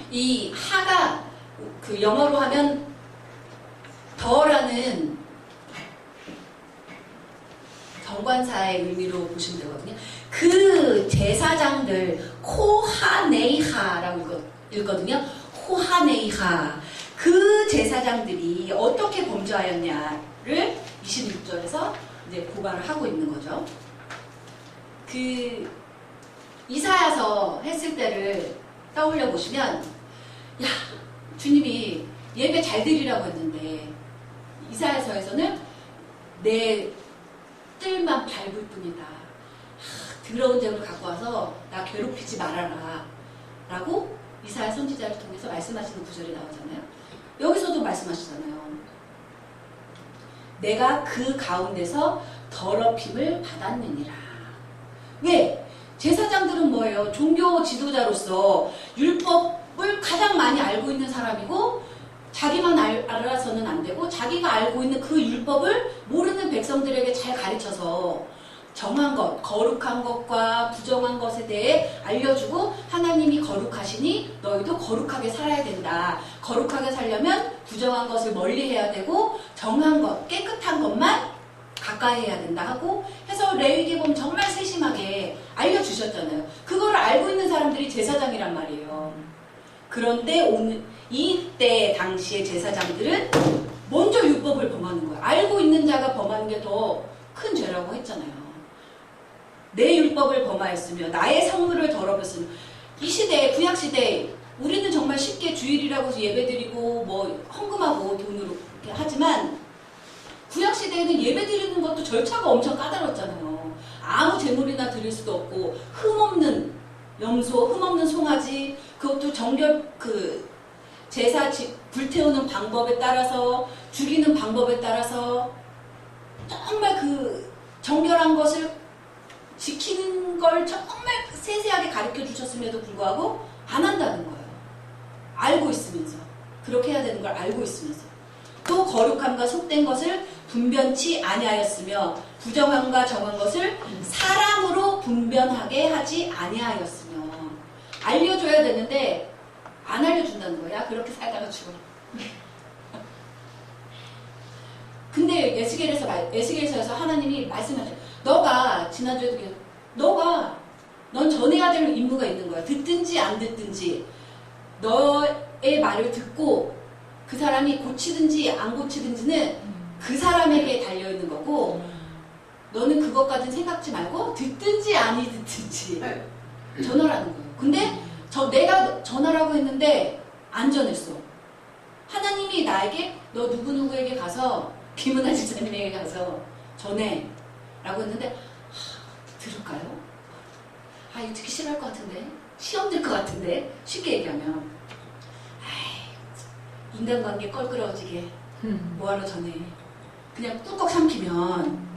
A: 이 하가 그 영어로 하면 더라는 정관사의 의미로 보시면 되거든요. 그 제사장들 코하네이하라고 읽거든요. 코하네이하. 그 제사장들이 어떻게 범죄하였냐를 26절에서 이제 고발을 하고 있는 거죠. 그 이사야서 했을 때를 떠올려 보시면 주님이 예배 잘 드리라고 했는데 이사야서에서는 내 뜰만 밟을 뿐이다. 더러운 재물을 갖고 와서 나 괴롭히지 말아라 라고 이사야 선지자를 통해서 말씀하시는 구절이 나오잖아요. 여기서도 말씀하시잖아요. 내가 그 가운데서 더럽힘을 받았느니라. 왜? 제사장들은 뭐예요? 종교 지도자로서 율법을 가장 많이 알고 있는 사람이고 자기만 알아서는 안 되고 자기가 알고 있는 그 율법을 모르는 백성들에게 잘 가르쳐서 정한 것, 거룩한 것과 부정한 것에 대해 알려주고 하나님이 거룩하시니 너희도 거룩하게 살아야 된다. 거룩하게 살려면 부정한 것을 멀리해야 되고 정한 것, 깨끗한 것만 가까이 해야 된다 하고 해서 레위기범 정말 세심하게 알려주셨잖아요. 그걸 알고 있는 사람들이 제사장이란 말이에요. 그런데 이때 당시의 제사장들은 먼저 율법을 범하는 거예요. 알고 있는 자가 범하는 게 더 큰 죄라고 했잖아요. 내 율법을 범하였으며 나의 성물을 더럽혔으며 이 시대에 구약시대에 우리는 정말 쉽게 주일이라고 해서 예배드리고 헌금하고 돈으로 이렇게 하지만 구약시대에는 예배드리는 것도 절차가 엄청 까다로웠잖아요. 아무 제물이나 드릴 수도 없고 흠없는 염소, 흠없는 송아지 그것도 제사 불태우는 방법에 따라서 죽이는 방법에 따라서 정말 그 정결한 것을 지키는 걸 정말 세세하게 가르쳐 주셨음에도 불구하고 안 한다는 거예요. 알고 있으면서. 그렇게 해야 되는 걸 알고 있으면서. 또 거룩함과 속된 것을 분변치 아니하였으며 부정함과 정한 것을 사람으로 분변하게 하지 아니하였으며. 알려줘야 되는데 안 알려준다는 거야. 그렇게 살다가 죽어. 근데 에스겔서에서 하나님이 말씀하셔요. 너가 지난주에도 너가 넌 전해야 될 임무가 있는 거야. 듣든지 안 듣든지 너의 말을 듣고 그 사람이 고치든지 안 고치든지는 그 사람에게 달려있는 거고 너는 그것까지는 생각지 말고 듣든지 아니 듣든지 전하라는 거예요. 근데 내가 전하라고 했는데 안 전했어. 하나님이 나에게 너 누구누구에게 가서 김은아 집사님에게 가서 전해 라고 했는데 들을까요? 이거 듣기 싫어할 것 같은데 시험 들 것 같은데 쉽게 얘기하면 인간관계 껄끄러워지게 뭐하러 전해. 그냥 꿀꺽 삼키면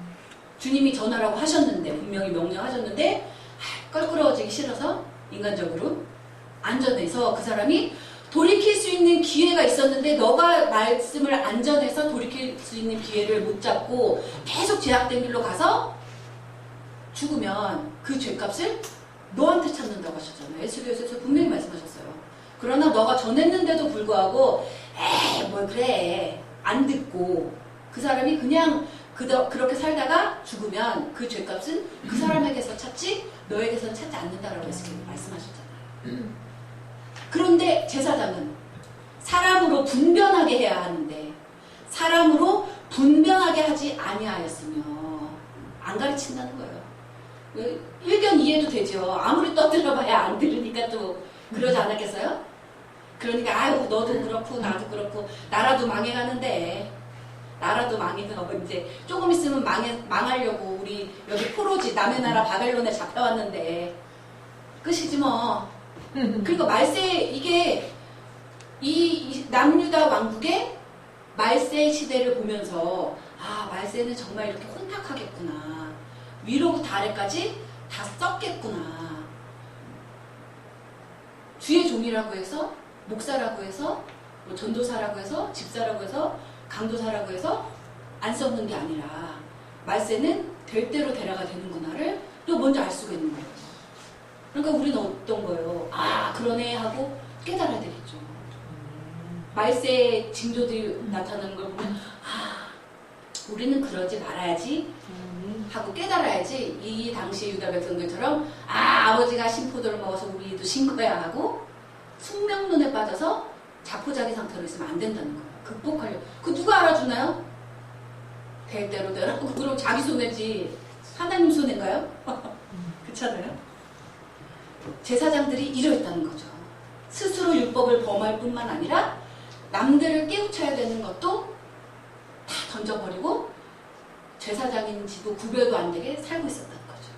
A: 주님이 전하라고 하셨는데 분명히 명령하셨는데 껄끄러워지기 싫어서 인간적으로 안 전해서 그 사람이 돌이킬 수 있는 기회가 있었는데 너가 말씀을 안 전해서 돌이킬 수 있는 기회를 못 잡고 계속 제약된 길로 가서 죽으면 그 죄값을 너한테 찾는다고 하셨잖아요. 에스겔서에서 분명히 말씀하셨어요. 그러나 너가 전했는데도 불구하고 뭘 그래 안 듣고 그 사람이 그냥 그렇게 살다가 죽으면 그 죄값은 그 사람에게서 찾지 너에게서는 찾지 않는다라고 에스겔이 말씀하셨잖아요. 그런데 제사장은 사람으로 분변하게 해야 하는데 사람으로 분변하게 하지 아니하였으며 안 가르친다는 거예요. 일견 이해도 되죠. 아무리 떠들어봐야 안 들으니까 또 그러지 않았겠어요? 그러니까 아유 너도 그렇고 나도 그렇고 나라도 망해가는데 나라도 망해서 이제 조금 있으면 망하려고 우리 여기 포로지 남의 나라 바벨론에 잡혀왔는데 끝이지 뭐. 그러니까 말세 이게 이 남유다 왕국의 말세 시대를 보면서 말세는 정말 이렇게 혼탁하겠구나. 위로부터 아래까지 다 썩겠구나. 주의 종이라고 해서 목사라고 해서 뭐 전도사라고 해서 집사라고 해서 강도사라고 해서 안 썩는 게 아니라 말세는 될 대로 되라가 되는구나를 또 먼저 알 수가 있는 거예요. 그러니까 우리는 어떤 거예요? 그러네 하고 깨달아야 되겠죠. 말세 징조들이 나타나는 걸 보면 우리는 그러지 말아야지 하고 깨달아야지. 이 당시 유다 백성들처럼 아버지가 신포도를 먹어서 우리도 신거야 하고 숙명론에 빠져서 자포자기 상태로 있으면 안 된다는 거예요. 극복하려고. 그 누가 알아주나요? 될 대로 되라고. 그럼 자기 손해지 하나님 손해인가요? 그렇잖아요. 제사장들이 이러했다는 거죠. 스스로 율법을 범할 뿐만 아니라 남들을 깨우쳐야 되는 것도 다 던져버리고 제사장인지도 구별도 안 되게 살고 있었다는 거죠.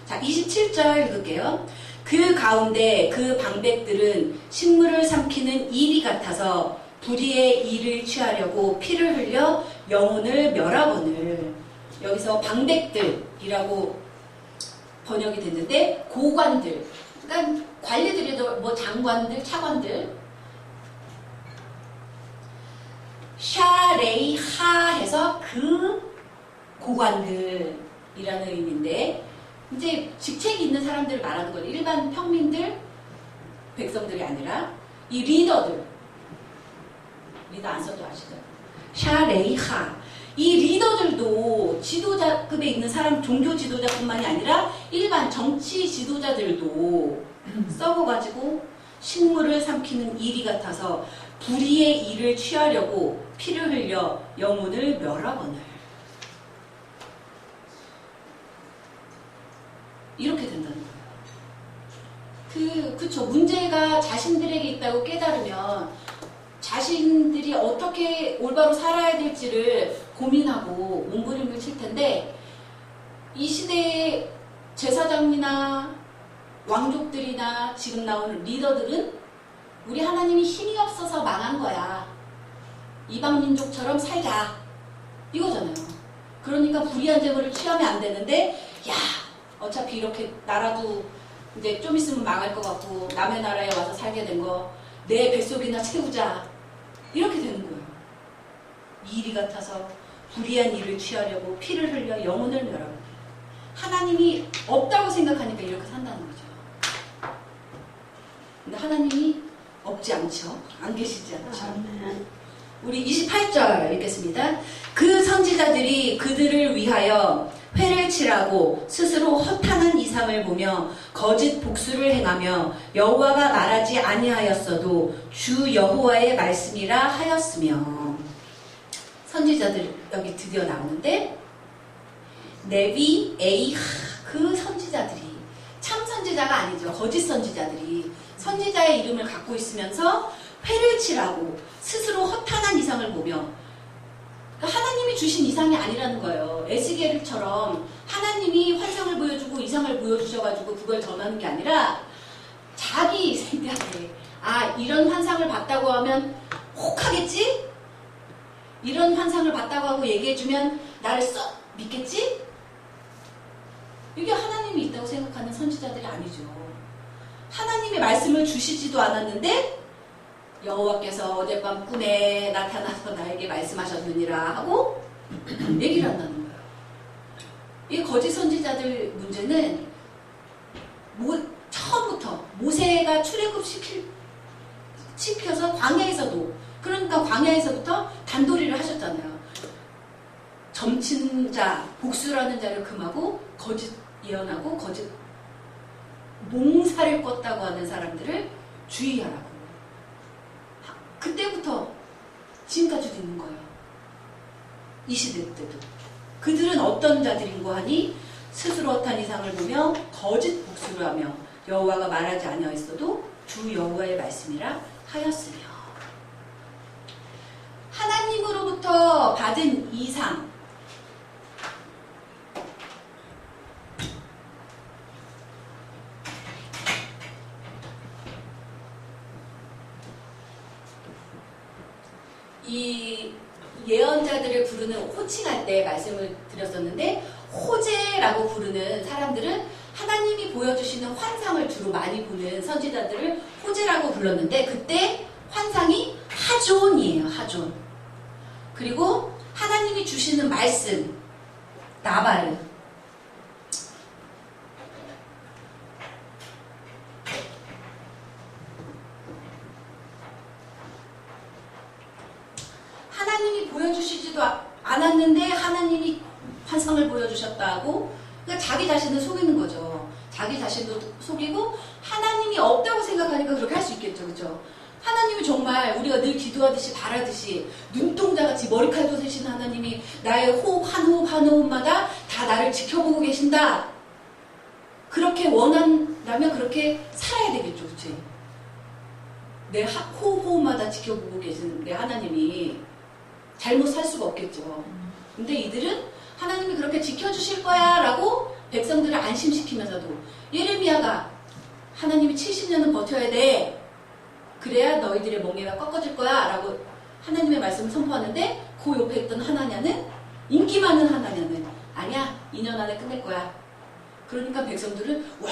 A: 자, 27절 읽을게요. 그 가운데 그 방백들은 식물을 삼키는 이리 같아서 불의의 이를 취하려고 피를 흘려 영혼을 멸하거늘. 여기서 방백들이라고 번역이 됐는데 고관들, 그러니까 관리들이도 뭐 장관들, 차관들. 샤레이하 해서 그 고관들이라는 의미인데 이제 직책이 있는 사람들을 말하는 거예요. 일반 평민들, 백성들이 아니라 이 리더들. 리더 안 써도 아시죠? 샤레이하. 이 리더들도 지도자급에 있는 사람, 종교 지도자뿐만이 아니라 일반 정치 지도자들도 썩어가지고 식물을 삼키는 이리 같아서 불의의 일을 취하려고 피를 흘려 영혼을 멸하거늘. 이렇게 된다는 거예요. 그쵸. 문제가 자신들에게 있다고 깨달으면 자신들이 어떻게 올바로 살아야 될지를 고민하고 몸부림을 칠 텐데 이 시대의 제사장이나 왕족들이나 지금 나오는 리더들은 우리 하나님이 힘이 없어서 망한 거야. 이방민족처럼 살자. 이거잖아요. 그러니까 불의한 재물을 취하면 안 되는데 어차피 이렇게 나라도 이제 좀 있으면 망할 것 같고 남의 나라에 와서 살게 된 거 내 뱃속이나 채우자. 이렇게 되는 거예요. 이리 같아서 불의한 일을 취하려고 피를 흘려 영혼을 멸하고. 하나님이 없다고 생각하니까 이렇게 산다는 거죠. 근데 하나님이 없지 않죠. 안 계시지 않죠. 우리 28절 읽겠습니다. 그 선지자들이 그들을 위하여 회를 칠하고 스스로 허탄한 이상을 보며 거짓 복수를 행하며 여호와가 말하지 아니하였어도 주 여호와의 말씀이라 하였으며. 선지자들 여기 드디어 나오는데 네비, 에이하, 그 선지자들이 참 선지자가 아니죠. 거짓 선지자들이 선지자의 이름을 갖고 있으면서 회를 칠하고 스스로 허탄한 이상을 보며, 그러니까 하나님이 주신 이상이 아니라는 거예요. 에스겔처럼 하나님이 환상을 보여주고 이상을 보여주셔가지고 그걸 전하는 게 아니라 자기 생각에 이런 환상을 봤다고 하면 혹하겠지? 이런 환상을 봤다고 하고 얘기해주면 나를 썩 믿겠지? 이게 하나님이 있다고 생각하는 선지자들이 아니죠. 하나님이 말씀을 주시지도 않았는데 여호와께서 어젯밤 꿈에 나타나서 나에게 말씀하셨느니라 하고 얘기를 한다는 거예요. 이 거짓 선지자들 문제는 처음부터 모세가 시켜서 광야에서도, 그러니까 광야에서부터 단도리를 하셨잖아요. 점친 자, 복수라는 자를 금하고 거짓 예언하고 거짓 몽사를 꿨다고 하는 사람들을 주의하라고. 그때부터 지금까지도 있는 거예요. 이 시대 때도. 그들은 어떤 자들인고 하니 스스로 허탄 이상을 보며 거짓 복수를 하며 여호와가 말하지 아니하였어도 주 여호와의 말씀이라 하였으며. 하나님으로부터 받은 이상, 이 예언자들을 부르는 호칭할 때 말씀을 드렸었는데, 호재라고 부르는 사람들은 하나님이 보여주시는 환상을 주로 많이 보는 선지자들을 호재라고 불렀는데, 그때 환상이 하존이에요. 하존. 그리고 하나님이 주시는 말씀 나바르. 하나님이 보여주시지도 않았는데 하나님이 환상을 보여주셨다고, 그러니까 자기 자신을 속이는 거죠. 자기 자신도 속이고 하나님이 없다고 생각하니까 그렇게 할 수 있겠죠. 그렇죠? 하나님이 정말 우리가 늘 기도하듯이 바라듯이 눈동자같이 머리칼도 세신 하나님이 나의 호흡 한 호흡 한 호흡마다 다 나를 지켜보고 계신다. 그렇게 원한다면 그렇게 살아야 되겠죠. 그렇지? 내 호흡 호흡마다 지켜보고 계신 내 하나님이 잘못 살 수가 없겠죠. 근데 이들은 하나님이 그렇게 지켜주실 거야 라고 백성들을 안심시키면서도, 예레미야가 하나님이 70년은 버텨야 돼, 그래야 너희들의 멍에가 꺾어질 거야 라고 하나님의 말씀을 선포하는데, 그 옆에 있던 하나냐는, 인기 많은 하나냐는 아니야, 2년 안에 끝낼 거야. 그러니까 백성들은 와,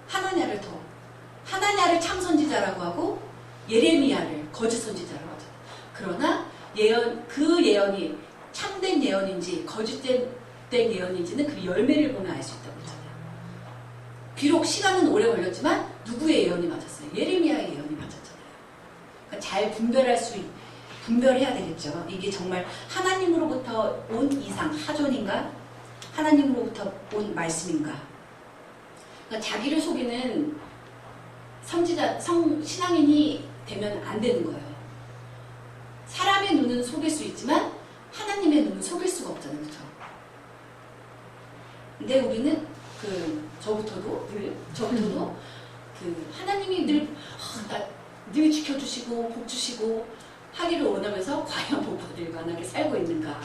A: 하나냐를 참 선지자라고 하고 예레미야를 거짓 선지자라고 하죠. 그러나 그 예언이 참된 예언인지 거짓된 예언인지는 그 열매를 보면 알 수 있다고 했잖아요. 비록 시간은 오래 걸렸지만 누구의 예언이 맞았어요? 예레미야의 예언이 맞았잖아요. 그러니까 잘 분별해야 되겠죠. 이게 정말 하나님으로부터 온 이상, 하존인가? 하나님으로부터 온 말씀인가? 그러니까 자기를 속이는 신앙인이 되면 안 되는 거예요. 사람의 눈은 속일 수 있지만 하나님의 눈은 속일 수가 없잖아요. 그렇죠? 근데 우리는 저부터도 하나님이 늘 지켜주시고 복 주시고 하기를 원하면서 과연 복 받을 만하게 살고 있는가?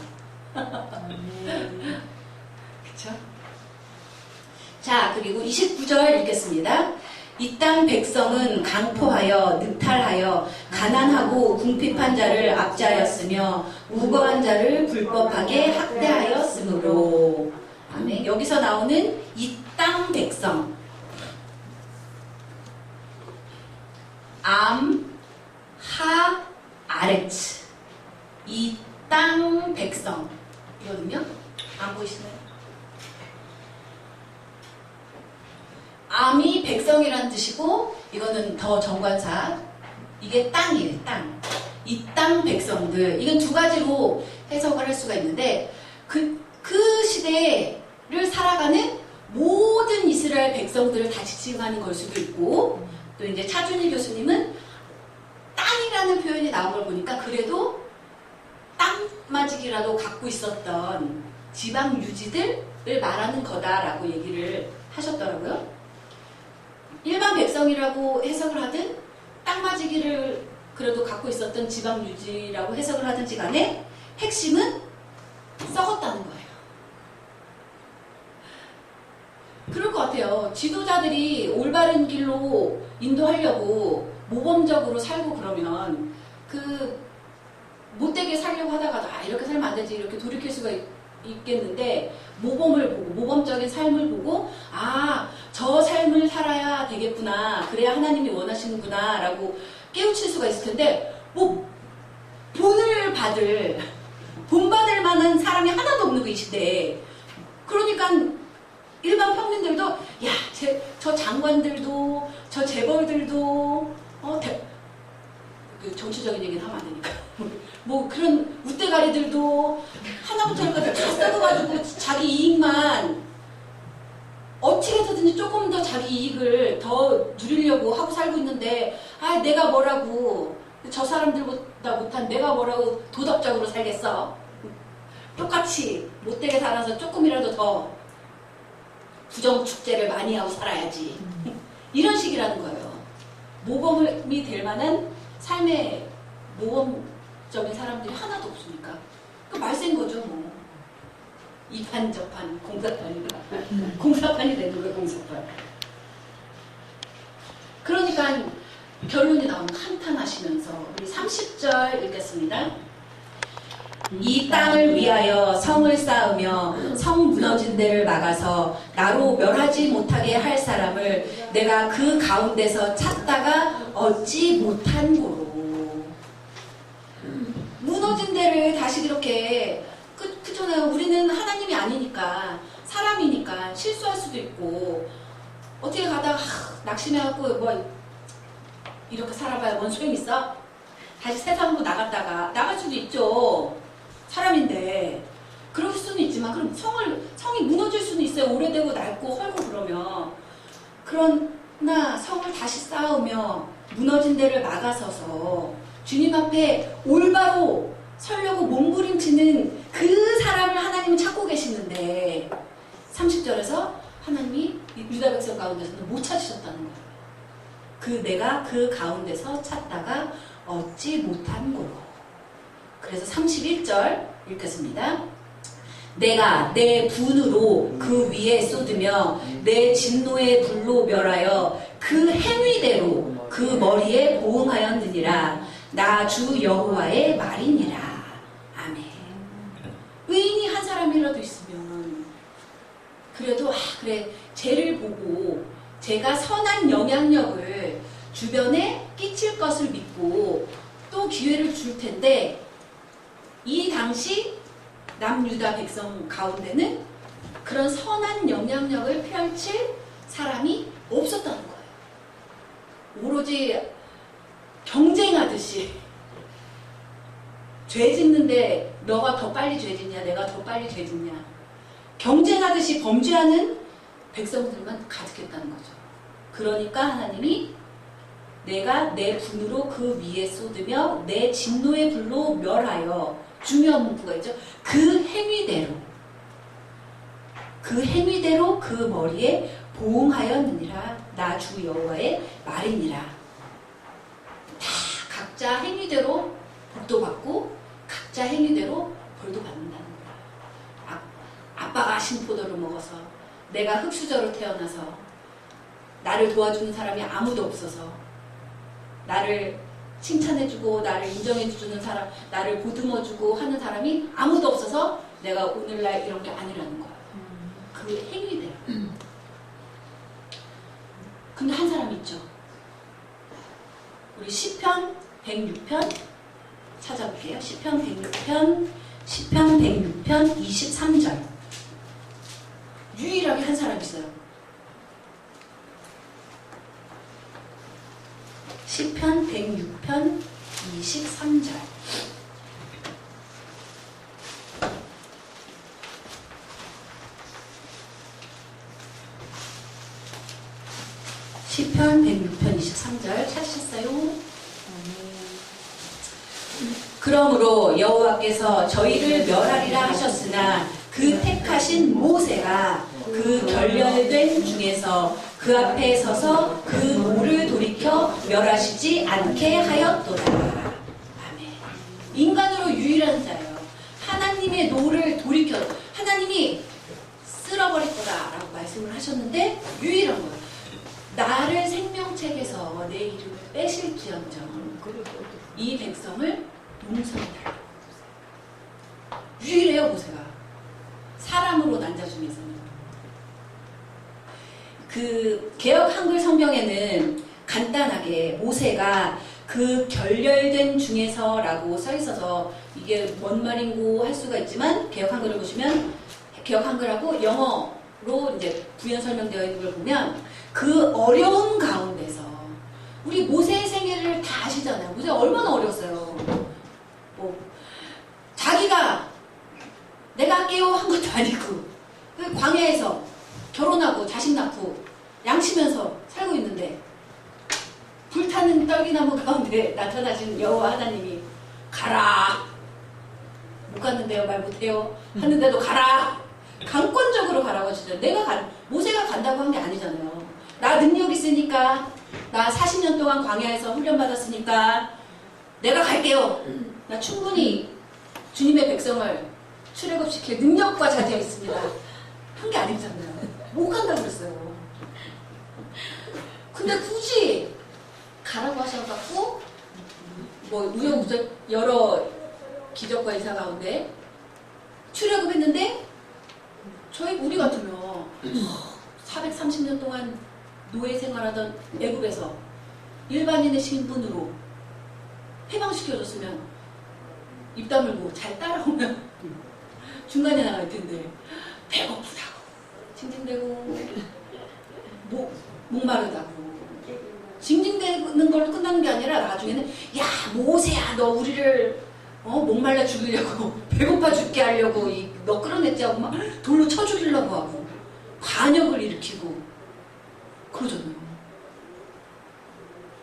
A: 그렇죠? 자, 그리고 29절 읽겠습니다. 이 땅 백성은 강포하여 늑탈하여 가난하고 궁핍한 자를 압제하였으며 우거한 자를 불법하게 학대하였으므로. 아멘. 여기서 나오는 이 땅 백성, 암, 하, 아레츠, 이 땅 백성이거든요. 안 보이시나요? 암이 백성이라는 뜻이고, 이거는 더 정관사, 이게 땅이에요. 땅. 이 땅 백성들, 이건 두 가지로 해석을 할 수가 있는데, 그 시대를 살아가는 모든 이스라엘 백성들을 다 지칭하는 걸 수도 있고, 또 이제 차준일 교수님은 땅이라는 표현이 나온 걸 보니까 그래도 땅맞이기라도 갖고 있었던 지방 유지들을 말하는 거다라고 얘기를 하셨더라고요. 일반 백성이라고 해석을 하든 땅맞이기를 그래도 갖고 있었던 지방 유지라고 해석을 하든지 간에 핵심은 썩었다는 거예요. 그럴 것 같아요. 지도자들이 올바른 길로 인도하려고 모범적으로 살고 그러면 그 못되게 살려고 하다가도 이렇게 살면 안 되지 이렇게 돌이킬 수가 있겠는데 모범을 보고 모범적인 삶을 보고 저 삶을 살아야 되겠구나 그래야 하나님이 원하시는구나 라고 깨우칠 수가 있을 텐데 뭐 본받을 만한 사람이 하나도 없는 그 이 시대에 그러니까 일반 평민들도 저 장관들도 저 재벌들도 정치적인 얘기는 하면 안 되니까 뭐 그런 웃대가리들도 하나부터 열까지 다 썩어가지고 자기 이익만 어떻게 해서든지 조금 더 자기 이익을 더 누리려고 하고 살고 있는데 내가 뭐라고 저 사람들보다 못한 내가 뭐라고 도덕적으로 살겠어. 똑같이 못되게 살아서 조금이라도 더 부정축제를 많이 하고 살아야지. 이런 식이라는 거예요. 모범이 될 만한 삶의 모범적인 사람들이 하나도 없으니까. 그 말센 거죠, 뭐. 이판저판, 공사판이다. 공사판이 되는 거예요, 공사판. 그러니까 결론이 나오면 한탄하시면서 우리 30절 읽겠습니다. 이 땅을 위하여 성을 쌓으며 성 무너진 데를 막아서 나로 멸하지 못하게 할 사람을 내가 그 가운데서 찾다가 얻지 못한 고로. 무너진 데를 다시 이렇게 그렇잖아요. 우리는 하나님이 아니니까 사람이니까 실수할 수도 있고 어떻게 가다가 낙심해갖고 뭐 이렇게 살아봐야 뭔 소용 있어? 다시 세상으로 나갈 수도 있죠. 사람인데 그럴 수는 있지만 그럼 성이 무너질 수는 있어요. 오래되고 낡고 헐고 그러면. 그러나 성을 다시 쌓으며 무너진 데를 막아서서 주님 앞에 올바로 서려고 몸부림치는 그 사람을 하나님은 찾고 계시는데 30절에서 하나님이 유다 백성 가운데서는 못 찾으셨다는 거예요. 내가 그 가운데서 찾다가 얻지 못한 고로. 그래서 31절 읽겠습니다. 내가 내 분으로 그 위에 쏟으며 내 진노의 불로 멸하여 그 행위대로 그 머리에 보응하였느니라. 나 주 여호와의 말이니라. 아멘. 의인이 한 사람이라도 있으면 그래도 그래 죄를 보고 제가 선한 영향력을 주변에 끼칠 것을 믿고 또 기회를 줄 텐데 이 당시 남유다 백성 가운데는 그런 선한 영향력을 펼칠 사람이 없었다는 거예요. 오로지 경쟁하듯이 죄 짓는데 너가 더 빨리 죄 짓냐 내가 더 빨리 죄 짓냐 경쟁하듯이 범죄하는 백성들만 가득했다는 거죠. 그러니까 하나님이 내가 내 분으로 그 위에 쏟으며 내 진노의 불로 멸하여 중요한 문구가 있죠. 그 행위대로 그 머리에 보응하였느니라. 나 주 여호와의 말이니라. 다 각자 행위대로 복도 받고 각자 행위대로 벌도 받는다는 거야. 아빠가 신포도를 먹어서 내가 흙수저로 태어나서 나를 도와주는 사람이 아무도 없어서 나를 칭찬해주고 나를 인정해주는 사람, 나를 보듬어주고 하는 사람이 아무도 없어서 내가 오늘날 이런 게 아니라는 거야. 그 행위대로. 근데 한 사람 있죠. 우리 시편 106편 찾아볼게요. 시편 106편 23절. 유일하게 한 사람 있어요. 시편 106편 23절. 그러므로 여호와께서 저희를 멸하리라 하셨으나 그 택하신 모세가 그 결렬된 중에서 그 앞에 서서 그 노를 돌이켜 멸하시지 않게 하였도다. 아멘. 인간으로 유일한 자예요. 하나님의 노를 돌이켜 하나님이 쓸어버릴 거다라고 말씀을 하셨는데 유일한 거예요. 나를 생명책에서 내 이름을 빼실지언정 이 백성을 용서해 달라고. 유일해요, 모세가. 사람으로 난 자 중에서는. 그 개역 한글 성경에는 간단하게 모세가 그 결렬된 중에서라고 써 있어서 이게 뭔 말인고 할 수가 있지만 개역 한글을 보시면 개역 한글하고 영어로 이제 부연 설명되어 있는 걸 보면 그 어려운 가운데서 우리 모세의 생애를 다 아시잖아요. 모세 얼마나 어려웠어요. 뭐 자기가 내가 할게요 한 것도 아니고 그 광야에서 결혼하고 자식 낳고 양치면서 살고 있는데 불타는 떨기나무 가운데 나타나신 여호와 하나님이 가라 못 갔는데요 말 못해요 하는데도 가라 강권적으로 가라고 하시죠. 모세가 간다고 한 게 아니잖아요. 나 능력 있으니까 나 40년 동안 광야에서 훈련받았으니까 내가 갈게요. 나 충분히 주님의 백성을 출애굽시킬 능력과 자질이 있습니다. 한 게 아니잖아요. 못 간다고 그랬어요. 근데 굳이 가라고 하셔갖고 뭐 우여곡절 여러 기적과 이사 가운데 출애굽했는데 우리 같으면 430년 동안 노예 생활하던 애굽에서 일반인의 신분으로 해방시켜줬으면 입 다물고 잘 따라오면 중간에 나갈 텐데 배고프다고 징징대고 목마르다고 징징대는 걸로 끝나는 게 아니라 나중에는 야 모세야 너 우리를 목말라 죽이려고 배고파 죽게 하려고 너 끌어냈지 하고 막 돌로 쳐 죽이려고 하고 반역을 일으키고 그러잖아요.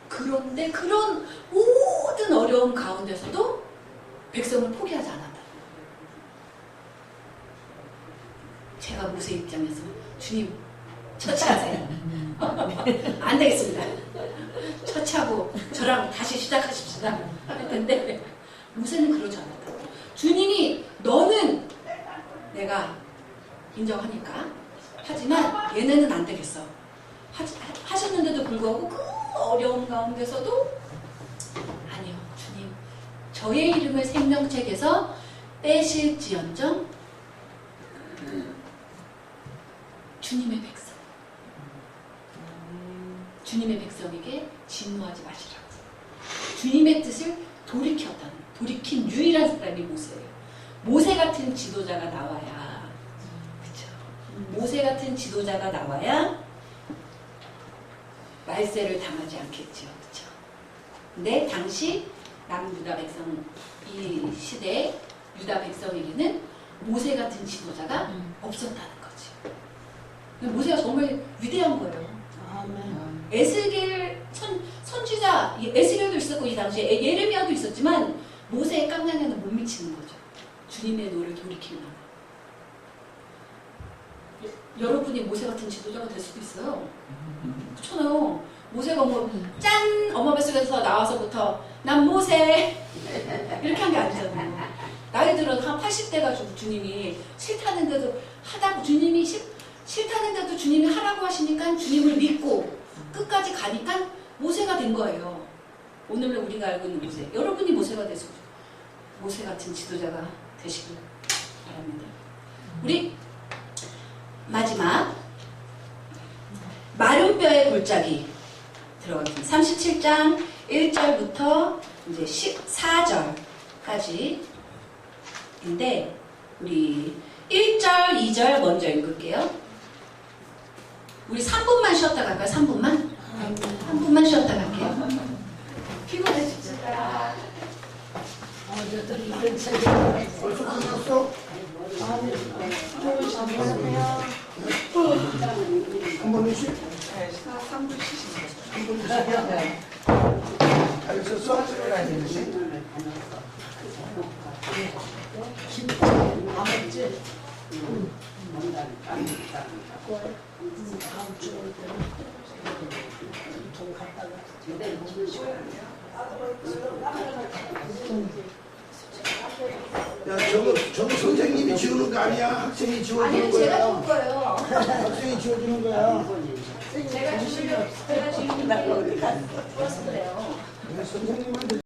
A: 그런데 그런 모든 어려움 가운데서도 백성을 포기하지 않았다. 제가 모세 입장에서 주님 처치하세요. 안 되겠습니다. 처치하고 저랑 다시 시작하십시다 했는데 모세는 그러지 않았다. 주님이 너는 내가 인정하니까 하지만 얘네는 안 되겠어. 하셨는데도 불구하고 그 어려운 가운데서도 아니요 주님 저의 이름을 생명책에서 빼실지언정 주님의 백성 주님의 백성에게 진노하지 마시라고. 주님의 뜻을 돌이킨 유일한 사람이 모세예요. 모세 같은 지도자가 나와야 그쵸? 모세 같은 지도자가 나와야 말세를 당하지 않겠죠. 그쵸? 근데 당시 남유다 백성 이 시대의 유다 백성에게는 모세 같은 지도자가 없었다는 거지. 모세가 정말 위대한 거예요.
B: 아멘.
A: 에스겔 선지자 에스겔도 있었고 이 당시에 예레미야도 있었지만 모세의 깜냥에는 못 미치는 거죠. 주님의 노를 돌이키는 거. 여러분이 모세 같은 지도자가 될 수도 있어요. 그렇잖아요. 모세가 짠 엄마 뱃속에서 나와서부터 난 모세 이렇게 한 게 아니잖아요. 나이 들어서 한 80대 가지고 주님이 싫다는데도 주님이 싫다는데도 주님이 하라고 하시니까 주님을 믿고 끝까지 가니까 모세가 된 거예요. 오늘날 우리가 알고 있는 모세. 여러분이 모세가 되시고 모세 같은 지도자가 되시길 바랍니다. 우리 마지막 마른 뼈의 골짜기 들어가겠습니다. 37장 1절부터 이제 14절까지인데 우리 1절, 2절 먼저 읽을게요. 우리 3분만 쉬었다 갈까요? 3분만? 3분만 쉬었다 갈게요. 피곤해 진짜.
D: 벌써 끝났어? 한 번에 쉬?
C: 네, 3분 쉬시면
D: 한 번에 쉬? 잘 썼어?
C: 찍어야 되는데.
D: 야, 저거 선생님이 지우는 거 아니야? 학생이 지워주는
A: 아니요, 제가
D: 거야.
A: 줄 거예요.
D: 학생이 지워주는 거야.
A: 제가 주려고, 제가 주려고 주었을 거예요.
D: 선생님한테